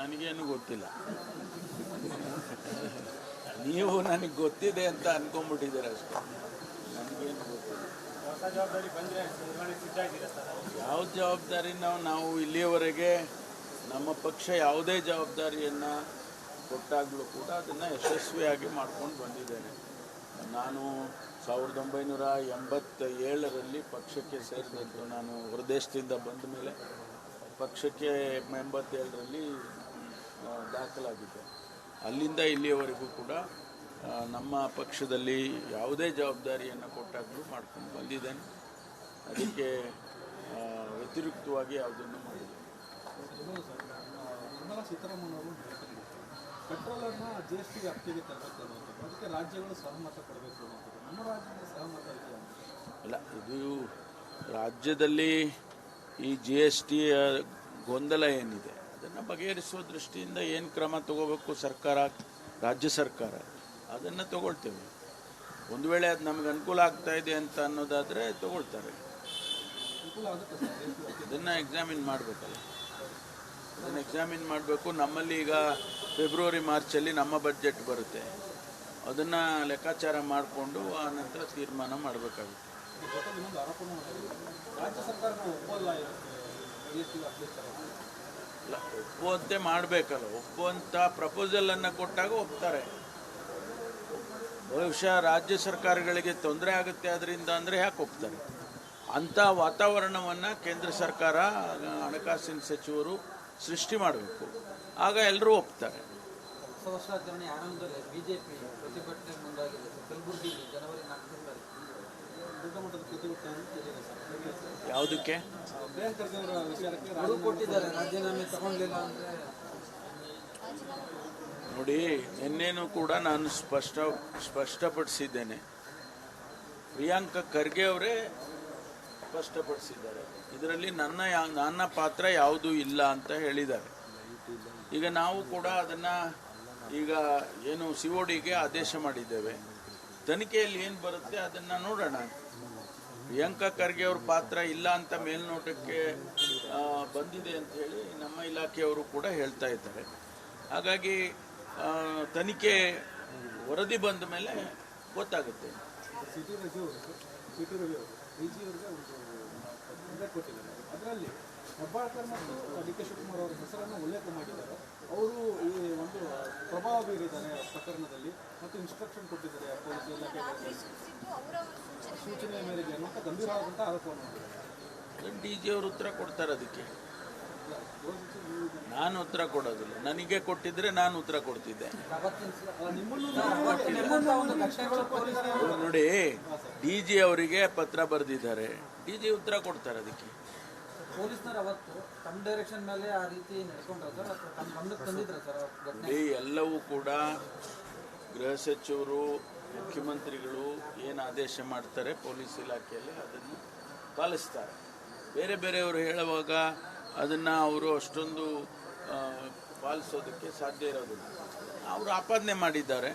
ನನಗೇನು ಗೊತ್ತಿಲ್ಲ. ನೀವು ನನಗೆ ಗೊತ್ತಿದೆ ಅಂತ ಅನ್ಕೊಂಡ್ಬಿಟ್ಟಿದ್ದೀರ ಅಷ್ಟೇ. ನನಗೇನು ಗೊತ್ತಿಲ್ಲ. ಯಾವ ಜವಾಬ್ದಾರಿ ನಾವು ಇಲ್ಲಿಯವರೆಗೆ ನಮ್ಮ ಪಕ್ಷ ಯಾವುದೇ ಜವಾಬ್ದಾರಿಯನ್ನು ಕೊಟ್ಟಾಗಲೂ ಕೂಡ ಅದನ್ನು ಯಶಸ್ವಿಯಾಗಿ ಮಾಡ್ಕೊಂಡು ಬಂದಿದ್ದೇನೆ. ನಾನು 1987ರಲ್ಲಿ ಪಕ್ಷಕ್ಕೆ ಸೇರಿದಂತು. ನಾನು ಹೊರದೇಶದಿಂದ ಬಂದ ಮೇಲೆ ಪಕ್ಷಕ್ಕೆ 87ರಲ್ಲಿ ದಾಖಲಾಗಿದ್ದೆ. ಅಲ್ಲಿಂದ ಇಲ್ಲಿಯವರೆಗೂ ಕೂಡ ನಮ್ಮ ಪಕ್ಷದಲ್ಲಿ ಯಾವುದೇ ಜವಾಬ್ದಾರಿಯನ್ನು ಕೊಟ್ಟಾಗಲೂ ಮಾಡ್ಕೊಂಡು ಬಂದಿದ್ದೇನೆ. ಅದಕ್ಕೆ ವ್ಯತಿರಿಕ್ತವಾಗಿ ಯಾವುದನ್ನು ಮಾಡಿದೆ. ನಿರ್ಮಲಾ ಸೀತಾರಾಮನ್ ಅವರು ಪೆಟ್ರೋಲನ್ನು GST ವ್ಯಾಪ್ತಿಗೆ ತರಬೇಕು ಅನ್ನೋದು, ಅದಕ್ಕೆ ರಾಜ್ಯಗಳು ಸಹಮತ ಕೊಡಬೇಕು ಅನ್ನೋದು. ನಮ್ಮ ರಾಜ್ಯದ ಸಹಮತ ಇದೆಯಾ? ಅಲ್ಲ, ಇದು ರಾಜ್ಯದಲ್ಲಿ ಈ GST ಗೊಂದಲ ಏನಿದೆ ಅದನ್ನು ಬಗೆಹರಿಸುವ ದೃಷ್ಟಿಯಿಂದ ಏನು ಕ್ರಮ ತಗೋಬೇಕು ಸರ್ಕಾರ, ರಾಜ್ಯ ಸರ್ಕಾರ ಅದನ್ನು ತಗೊಳ್ತೇವೆ. ಒಂದು ವೇಳೆ ಅದು ನಮ್ಗೆ ಅನುಕೂಲ ಆಗ್ತಾ ಇದೆ ಅಂತ ಅನ್ನೋದಾದರೆ ತಗೊಳ್ತಾರೆ. ಅದನ್ನು ಎಕ್ಸಾಮಿನ್ ಮಾಡಬೇಕಲ್ಲ, ಅದನ್ನು ಎಕ್ಸಾಮಿನ್ ಮಾಡಬೇಕು. ನಮ್ಮಲ್ಲಿ ಈಗ ಫೆಬ್ರವರಿ ಮಾರ್ಚಲ್ಲಿ ನಮ್ಮ ಬಜೆಟ್ ಬರುತ್ತೆ. ಅದನ್ನು ಲೆಕ್ಕಾಚಾರ ಮಾಡಿಕೊಂಡು ಆ ನಂತರ ತೀರ್ಮಾನ ಮಾಡಬೇಕಾಗುತ್ತೆ. ಅಲ್ಲ, ಒಪ್ಪುವಂತೆ ಮಾಡಬೇಕಲ್ಲ. ಒಪ್ಪುವಂಥ ಪ್ರಪೋಸಲನ್ನು ಕೊಟ್ಟಾಗ ಒಪ್ತಾರೆ. ಬಹುಶಃ ರಾಜ್ಯ ಸರ್ಕಾರಗಳಿಗೆ ತೊಂದರೆ ಆಗುತ್ತೆ ಅದರಿಂದ ಅಂದರೆ ಯಾಕೆ ಒಪ್ತಾರೆ? ಅಂಥ ವಾತಾವರಣವನ್ನು ಕೇಂದ್ರ ಸರ್ಕಾರ, ಹಣಕಾಸಿನ ಸಚಿವರು ಸೃಷ್ಟಿ ಮಾಡಬೇಕು. ಆಗ ಎಲ್ಲರೂ ಒಪ್ತಾರೆ. ಹೊಸ ವರ್ಷಾಚರಣೆ ಆರಂಭದಲ್ಲಿ ಬಿಜೆಪಿ ಪ್ರತಿಭಟನೆ ಮುಂದಾಗಿದೆ. ಕಲಬುರಗಿಯಲ್ಲಿ ಜನವರಿ 4 ದೊಡ್ಡ ಮಟ್ಟದ ಪ್ರತಿಭಟನೆ. ಯಾವುದಕ್ಕೆ? ಅವರು ಕೊಟ್ಟಿದ್ದಾರೆ, ರಾಜೀನಾಮೆ ತಗೊಂಡಿಲ್ಲ ಅಂದರೆ. ನೋಡಿ, ನಿನ್ನೇನೂ ಕೂಡ ನಾನು ಸ್ಪಷ್ಟಪಡಿಸಿದ್ದೇನೆ. ಪ್ರಿಯಾಂಕಾ ಖರ್ಗೆ ಅವರೇ ಸ್ಪಷ್ಟಪಡಿಸಿದ್ದಾರೆ. ಇದರಲ್ಲಿ ನನ್ನ ಪಾತ್ರ ಯಾವುದೂ ಇಲ್ಲ ಅಂತ ಹೇಳಿದ್ದಾರೆ. ಈಗ ನಾವು ಕೂಡ ಅದನ್ನು ಈಗ ಏನು CODಗೆ ಆದೇಶ ಮಾಡಿದ್ದೇವೆ. ತನಿಖೆಯಲ್ಲಿ ಏನು ಬರುತ್ತೆ ಅದನ್ನು ನೋಡೋಣ. ಪ್ರಿಯಾಂಕಾ ಖರ್ಗೆ ಅವ್ರ ಪಾತ್ರ ಇಲ್ಲ ಅಂತ ಮೇಲ್ನೋಟಕ್ಕೆ ಬಂದಿದೆ ಅಂತ ಹೇಳಿ ನಮ್ಮ ಇಲಾಖೆಯವರು ಕೂಡ ಹೇಳ್ತಾ ಇದ್ದಾರೆ. ಹಾಗಾಗಿ ತನಿಖೆ ವರದಿ ಬಂದ ಮೇಲೆ ಗೊತ್ತಾಗುತ್ತೆ. ಅದರಲ್ಲಿ ಹೆಬ್ಬಾಳ್ಕರ್ ಮತ್ತು DK ಶಿವಕುಮಾರ್ ಅವರ ಹೆಸರನ್ನು ಉಲ್ಲೇಖ ಮಾಡಿದ್ದಾರೆ. ಅವರು ಈ ಒಂದು ಪ್ರಭಾವ ಬೀರಿದ್ದಾರೆ ಪ್ರಕರಣದಲ್ಲಿ ಮತ್ತು ಇನ್ಸ್ಟ್ರಕ್ಷನ್ ಕೊಟ್ಟಿದ್ದಾರೆ ಪೊಲೀಸ್ ಇಲಾಖೆ ಸೂಚನೆಯ ಮೇರೆಗೆ ಅನ್ನುವಂಥ ಗಂಭೀರವಾದಂಥ ಆರೋಪವನ್ನು ಮಾಡಿದ್ದಾರೆ. DG ಅವರು ಉತ್ತರ ಕೊಡ್ತಾರೆ. ಅದಕ್ಕೆ ನಾನು ಉತ್ತರ ಕೊಡೋದಿಲ್ಲ. ನನಗೆ ಕೊಟ್ಟಿದ್ರೆ ನಾನು ಉತ್ತರ ಕೊಡ್ತಿದ್ದೆ. ನೋಡಿ, DG ಅವರಿಗೆ ಪತ್ರ ಬರೆದಿದ್ದಾರೆ, DG ಉತ್ತರ ಕೊಡ್ತಾರೆ. ಅದಕ್ಕೆ ಪೊಲೀಸ್ನವರು ಅವತ್ತು ತಮ್ಮ ಡೈರೆಕ್ಷನ್ ಮೇಲೆ ಆ ರೀತಿ ನಡ್ಕೊಂಡ್ರ ಸರ್, ಅಥವಾ ತಮ್ಮ ಗಮನಕ್ಕೆ ತಂದಿದ್ರ ಸರ್? ಎಲ್ಲವೂ ಕೂಡ ಗೃಹ ಸಚಿವರು, ಮುಖ್ಯಮಂತ್ರಿಗಳು ಏನು ಆದೇಶ ಮಾಡ್ತಾರೆ ಪೊಲೀಸ್ ಇಲಾಖೆಯಲ್ಲಿ ಅದನ್ನು ಪಾಲಿಸ್ತಾರೆ. ಬೇರೆ ಬೇರೆಯವರು ಹೇಳುವಾಗ ಅದನ್ನು ಅವರು ಅಷ್ಟೊಂದು ಪಾಲಿಸೋದಕ್ಕೆ ಸಾಧ್ಯ ಇರೋದಿಲ್ಲ. ಅವರು ಆಪಾದನೆ ಮಾಡಿದ್ದಾರೆ,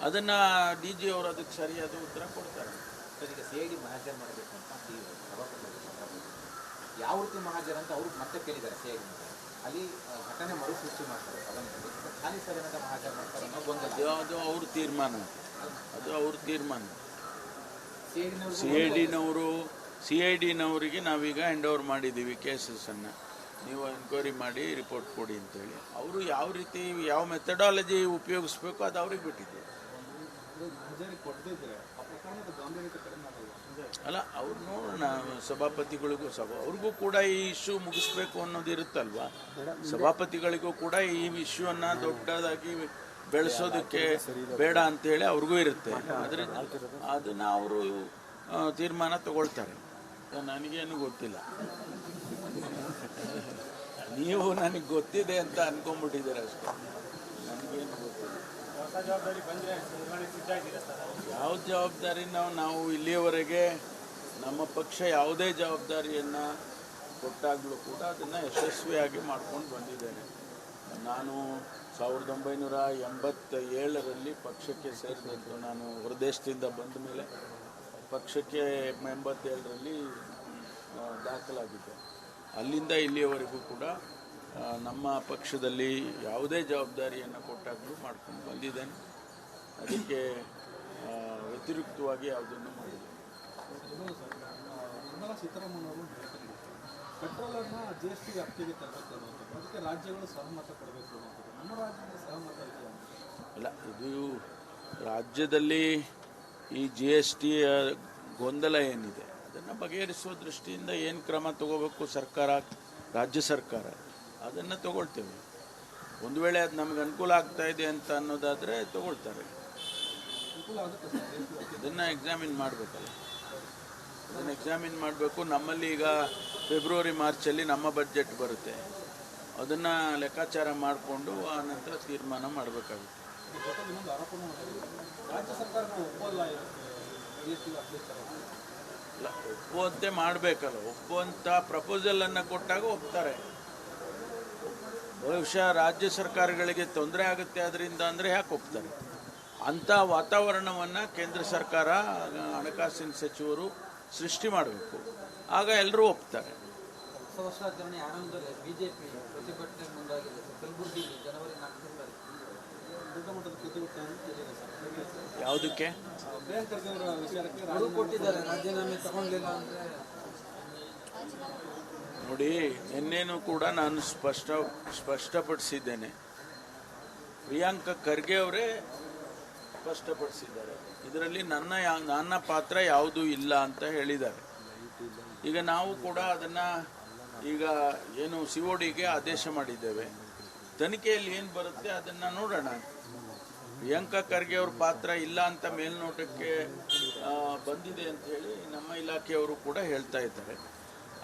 ಅದನ್ನು DG ಅವರು ಅದಕ್ಕೆ ಸರಿಯಾದ ಉತ್ತರ ಕೊಡ್ತಾರೆ. ಈಗ CID ಮಹಾಜರ್ ಮಾಡಬೇಕು ಅಂತ ಯಾವ ರೀತಿ ಮಹಾಜರ್ ಅಂತ ಅವರು ಮತ್ತೆ ಕೇಳಿದ್ದಾರೆ. CID ಅಲ್ಲಿ ಘಟನೆ ಮರುಸೃಷ್ಟಿ ಮಾಡ್ತಾರೆ ಸದನದಲ್ಲಿ. ಖಾಲಿ ಸದನದ ಮಹಾಜರ್ ಮಾಡ್ತಾರೆ ಅನ್ನೋ ಗೊಂದಲ. ಅದು ಅವ್ರ ತೀರ್ಮಾನ, ಅದು ಅವ್ರ ತೀರ್ಮಾನ. CIDನವರಿಗೆ ನಾವೀಗ ಹ್ಯಾಂಡ್ ಓವರ್ ಮಾಡಿದ್ದೀವಿ ಕೇಸಸನ್ನು. ನೀವು ಎನ್ಕ್ವೈರಿ ಮಾಡಿ ರಿಪೋರ್ಟ್ ಕೊಡಿ ಅಂತೇಳಿ. ಅವರು ಯಾವ ರೀತಿ ಯಾವ ಮೆಥಡಾಲಜಿ ಉಪಯೋಗಿಸ್ಬೇಕು ಅದು ಅವ್ರಿಗೆ ಬಿಟ್ಟಿದೆ. ಅಲ್ಲ, ಅವ್ರು ನೋಡೋಣ. ಸಭಾಪತಿಗಳಿಗೂ ಅವ್ರಿಗೂ ಕೂಡ ಈ ಇಶ್ಯೂ ಮುಗಿಸ್ಬೇಕು ಅನ್ನೋದು ಇರುತ್ತಲ್ವಾ. ಸಭಾಪತಿಗಳಿಗೂ ಕೂಡ ಈ ಇಶ್ಯೂವನ್ನು ದೊಡ್ಡದಾಗಿ ಬೆಳೆಸೋದಕ್ಕೆ ಬೇಡ ಅಂತೇಳಿ ಅವ್ರಿಗೂ ಇರುತ್ತೆ. ಅದರಿಂದ ಅದನ್ನು ಅವರು ತೀರ್ಮಾನ ತಗೊಳ್ತಾರೆ. ನನಗೇನು ಗೊತ್ತಿಲ್ಲ. ನೀವು ನನಗೆ ಗೊತ್ತಿದೆ ಅಂತ ಅನ್ಕೊಂಡ್ಬಿಟ್ಟಿದ್ದೀರ ಅಷ್ಟೇ. ನನಗೇನು ಗೊತ್ತಿಲ್ಲ. ಯಾವ ಜವಾಬ್ದಾರಿ ನಾವು ಇಲ್ಲಿಯವರೆಗೆ ನಮ್ಮ ಪಕ್ಷ ಯಾವುದೇ ಜವಾಬ್ದಾರಿಯನ್ನು ಕೊಟ್ಟಾಗಲೂ ಕೂಡ ಅದನ್ನು ಯಶಸ್ವಿಯಾಗಿ ಮಾಡ್ಕೊಂಡು ಬಂದಿದ್ದೇನೆ. ನಾನು 1987ರಲ್ಲಿ ಪಕ್ಷಕ್ಕೆ ಸೇರಿದಂತು. ನಾನು ಹೊರದೇಶದಿಂದ ಬಂದ ಮೇಲೆ ಪಕ್ಷಕ್ಕೆ 87ರಲ್ಲಿ ದಾಖಲಾಗಿದ್ದೆ. ಅಲ್ಲಿಂದ ಇಲ್ಲಿಯವರೆಗೂ ಕೂಡ ನಮ್ಮ ಪಕ್ಷದಲ್ಲಿ ಯಾವುದೇ ಜವಾಬ್ದಾರಿಯನ್ನು ಕೊಟ್ಟಾಗಲೂ ಮಾಡ್ಕೊಂಡು ಬಂದಿದ್ದೇನೆ. ಅದಕ್ಕೆ ವ್ಯತಿರಿಕ್ತವಾಗಿ ಯಾವುದನ್ನು ಮಾಡಿಲ್ಲ. ನಿರ್ಮಲಾ ಸೀತಾರಾಮನ್ ಅವರು ಪೆಟ್ರೋಲನ್ನು GST ವ್ಯಾಪ್ತಿಗೆ ತರಬೇಕು ಅನ್ನೋದು, ಅದಕ್ಕೆ ರಾಜ್ಯಗಳು ಸಹಮತ ಕೊಡಬೇಕು ಅನ್ನೋದು. ನಮ್ಮ ರಾಜ್ಯದ ಸಹಮತ ಇದೆಯಾ? ಅಲ್ಲ, ಇದು ರಾಜ್ಯದಲ್ಲಿ ಈ GST ಗೊಂದಲ ಏನಿದೆ ಅದನ್ನು ಬಗೆಹರಿಸುವ ದೃಷ್ಟಿಯಿಂದ ಏನು ಕ್ರಮ ತಗೋಬೇಕು ಸರ್ಕಾರ, ರಾಜ್ಯ ಸರ್ಕಾರ ಅದನ್ನು ತಗೊಳ್ತೇವೆ. ಒಂದು ವೇಳೆ ಅದು ನಮ್ಗೆ ಅನುಕೂಲ ಆಗ್ತಾ ಇದೆ ಅಂತ ಅನ್ನೋದಾದರೆ ತಗೊಳ್ತಾರೆ. ಅನುಕೂಲ ಆಗುತ್ತೆ ಸರ್. ಅದನ್ನು ಎಕ್ಸಾಮಿನ್ ಮಾಡಬೇಕಲ್ಲ, ಅದನ್ನು ಎಕ್ಸಾಮಿನ್ ಮಾಡಬೇಕು. ನಮ್ಮಲ್ಲಿ ಈಗ ಫೆಬ್ರವರಿ ಮಾರ್ಚಲ್ಲಿ ನಮ್ಮ ಬಜೆಟ್ ಬರುತ್ತೆ, ಅದನ್ನು ಲೆಕ್ಕಾಚಾರ ಮಾಡಿಕೊಂಡು ಆ ನಂತರ ತೀರ್ಮಾನ ಮಾಡಬೇಕಾಗುತ್ತೆ. ಜೊತೆಗೆ ಇನ್ನೊಂದು ಆರೋಪನೂ ಮಾಡಿದ್ರು, ರಾಜ್ಯ ಸರ್ಕಾರ ಒಪ್ಪಲ್ಲ GST ವ್ಯಾಪ್ತಿ ತರೋದು. ಅಲ್ಲ, ಒಪ್ಪುವಂತೆ ಮಾಡಬೇಕಲ್ಲ, ಒಪ್ಪುವಂಥ ಪ್ರಪೋಸಲನ್ನು ಕೊಟ್ಟಾಗ ಒಪ್ತಾರೆ. ಬಹುಶಃ ರಾಜ್ಯ ಸರ್ಕಾರಗಳಿಗೆ ತೊಂದರೆ ಆಗುತ್ತೆ ಅದರಿಂದ ಅಂದರೆ ಯಾಕೆ ಒಪ್ತಾರೆ? ಅಂಥ ವಾತಾವರಣವನ್ನು ಕೇಂದ್ರ ಸರ್ಕಾರ, ಹಣಕಾಸಿನ ಸಚಿವರು ಸೃಷ್ಟಿ ಮಾಡಬೇಕು, ಆಗ ಎಲ್ಲರೂ ಒಪ್ತಾರೆ. ಹೊಸ ವರ್ಷಾಚರಣೆ ಆರಂಭದಲ್ಲಿ ಬಿಜೆಪಿ ಪ್ರತಿಭಟನೆ ಮುಂದಾಗಿದೆ. ಕಲಬುರಗಿಯಲ್ಲಿ ಜನವರಿ 4 ದೊಡ್ಡ ಮಟ್ಟದ ಪ್ರತಿಭಟನೆ ಇದೆ ಸರ್. ಯಾವುದಕ್ಕೆ? ಪ್ರಿಯಾಂಕ್ ಖರ್ಗೆ ಅವರ ವಿಚಾರಕ್ಕೆ ಗಡುವು ಕೊಟ್ಟಿದ್ದಾರೆ, ರಾಜೀನಾಮೆ ತಗೊಂಡಿಲ್ಲ ಅಂದರೆ. ನೋಡಿ, ನಿನ್ನೇನೂ ಕೂಡ ನಾನು ಸ್ಪಷ್ಟಪಡಿಸಿದ್ದೇನೆ. ಪ್ರಿಯಾಂಕ ಖರ್ಗೆ ಅವರೇ ಸ್ಪಷ್ಟಪಡಿಸಿದ್ದಾರೆ, ಇದರಲ್ಲಿ ನನ್ನ ಪಾತ್ರ ಯಾವುದೂ ಇಲ್ಲ ಅಂತ ಹೇಳಿದ್ದಾರೆ. ಈಗ ನಾವು ಕೂಡ ಅದನ್ನು ಈಗ ಏನು CODಗೆ ಆದೇಶ ಮಾಡಿದ್ದೇವೆ. ತನಿಖೆಯಲ್ಲಿ ಏನು ಬರುತ್ತೆ ಅದನ್ನು ನೋಡೋಣ. ಪ್ರಿಯಾಂಕ ಖರ್ಗೆ ಅವ್ರ ಪಾತ್ರ ಇಲ್ಲ ಅಂತ ಮೇಲ್ನೋಟಕ್ಕೆ ಬಂದಿದೆ ಅಂತ ಹೇಳಿ ನಮ್ಮ ಇಲಾಖೆಯವರು ಕೂಡ ಹೇಳ್ತಾ ಇದ್ದಾರೆ.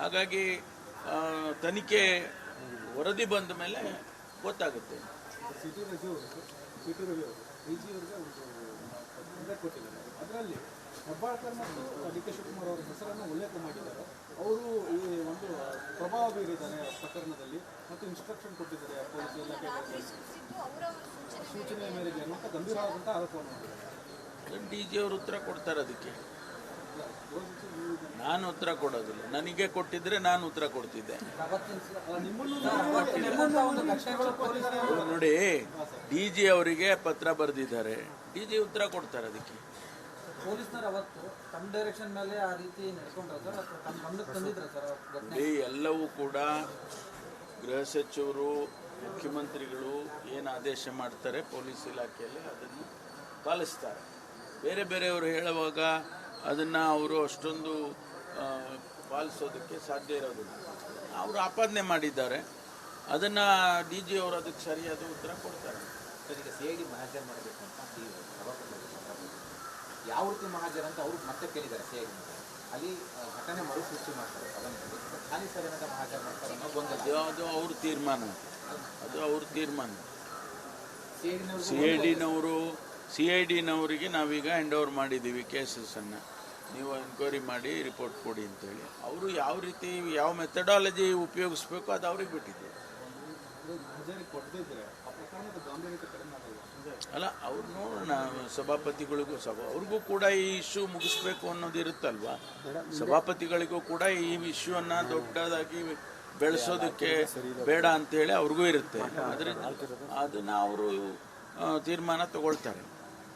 ಹಾಗಾಗಿ ತನಿಖೆ ವರದಿ ಬಂದ ಮೇಲೆ ಗೊತ್ತಾಗುತ್ತೆ. ಸಿಟಿ ರವಿ ಅವರು DG ಅವರಿಗೆ ಒಂದು ಪತ್ರ ಕೊಟ್ಟಿದ್ದಾರೆ. ಅದರಲ್ಲಿ ಹೆಬ್ಬಾಳ್ಕರ್ ಮತ್ತು DK ಶಿವಕುಮಾರ್ ಅವರ ಹೆಸರನ್ನು ಉಲ್ಲೇಖ ಮಾಡಿದ್ದಾರೆ. ಅವರು ಈ ಒಂದು ಪ್ರಭಾವ ಬೀರಿದ್ದಾರೆ ಪ್ರಕರಣದಲ್ಲಿ ಮತ್ತು ಇನ್ಸ್ಟ್ರಕ್ಷನ್ ಕೊಟ್ಟಿದ್ದಾರೆ ಪೊಲೀಸ್ ಇಲಾಖೆ ಸೂಚನೆ ಮೇರೆಗೆ ಅನ್ನುವಂಥ ಗಂಭೀರವಾದಂಥ ಆರೋಪವನ್ನು ಮಾಡಿದ್ದಾರೆ. DG ಅವರು ಉತ್ತರ ಕೊಡ್ತಾರೆ. ಅದಕ್ಕೆ ನಾನು ಉತ್ತರ ಕೊಡೋದಿಲ್ಲ. ನನಗೆ ಕೊಟ್ಟಿದ್ರೆ ನಾನು ಉತ್ತರ ಕೊಡ್ತಿದ್ದೆ. ನೋಡಿ, DG ಅವರಿಗೆ ಪತ್ರ ಬರೆದಿದ್ದಾರೆ, DG ಉತ್ತರ ಕೊಡ್ತಾರೆ. ಅದಕ್ಕೆ ಪೊಲೀಸ್ನವರು ಅವತ್ತು ತಮ್ಮ ಡೈರೆಕ್ಷನ್ ಮೇಲೆ ಆ ರೀತಿ ನಡ್ಕೊಂಡ್ರ ಸರ್, ಅಥವಾ ತಮ್ಮ ಗಮನಕ್ಕೆ ತಂದಿದ್ರ ಸರ್? ಎಲ್ಲವೂ ಕೂಡ ಗೃಹ ಸಚಿವರು, ಮುಖ್ಯಮಂತ್ರಿಗಳು ಏನು ಆದೇಶ ಮಾಡ್ತಾರೆ ಪೊಲೀಸ್ ಇಲಾಖೆಯಲ್ಲಿ ಅದನ್ನು ಪಾಲಿಸ್ತಾರೆ. ಬೇರೆ ಬೇರೆಯವರು ಹೇಳುವಾಗ ಅದನ್ನು ಅವರು ಅಷ್ಟೊಂದು ಪಾಲಿಸೋದಕ್ಕೆ ಸಾಧ್ಯ ಇರೋದಿಲ್ಲ. ಅವರು ಆಪಾದನೆ ಮಾಡಿದ್ದಾರೆ, ಅದನ್ನು DG ಅವರು ಅದಕ್ಕೆ ಸರಿಯಾದ ಉತ್ತರ ಕೊಡ್ತಾರೆ. ಈಗ CID ಮಹಾಜರ್ ಮಾಡಬೇಕು ಅಂತ ಯಾವ ರೀತಿ ಮಹಾಜರ್ ಅಂತ ಅವರು ಮತ್ತೆ ಕೇಳಿದ್ದಾರೆ CID. ಅಲ್ಲಿ ಘಟನೆ ಮರುಸೃಷ್ಟಿ ಮಾಡ್ತಾರೆ ಸದನದಲ್ಲಿ, ಖಾಲಿ ಸದನದ ಮಹಾಜರ್ ಮಾಡ್ತಾರೆ ಅನ್ನೋ ಗೊಂದಲ. ಅದು ಅವ್ರ ತೀರ್ಮಾನ, ಅದು ಅವ್ರ ತೀರ್ಮಾನ. CIDನವರಿಗೆ ನಾವೀಗ ಹ್ಯಾಂಡ್ ಓವರ್ ಮಾಡಿದ್ದೀವಿ ಕೇಸಸನ್ನು, ನೀವು ಎನ್ಕ್ವೈರಿ ಮಾಡಿ ರಿಪೋರ್ಟ್ ಕೊಡಿ ಅಂತೇಳಿ. ಅವರು ಯಾವ ರೀತಿ ಯಾವ ಮೆಥಡಾಲಜಿ ಉಪಯೋಗಿಸ್ಬೇಕು ಅದು ಅವ್ರಿಗೆ ಬಿಟ್ಟಿದೆ. ಅಲ್ಲ, ಅವ್ರು ನೋಡೋಣ, ಸಭಾಪತಿಗಳಿಗೂ ಅವ್ರಿಗೂ ಕೂಡ ಈ ಇಶ್ಯೂ ಮುಗಿಸ್ಬೇಕು ಅನ್ನೋದು ಇರುತ್ತಲ್ವಾ. ಸಭಾಪತಿಗಳಿಗೂ ಕೂಡ ಈ ಇಶ್ಯೂವನ್ನು ದೊಡ್ಡದಾಗಿ ಬೆಳೆಸೋದಕ್ಕೆ ಬೇಡ ಅಂತೇಳಿ ಅವ್ರಿಗೂ ಇರುತ್ತೆ. ಅದರಿಂದ ಅದನ್ನು ಅವರು ತೀರ್ಮಾನ ತಗೊಳ್ತಾರೆ.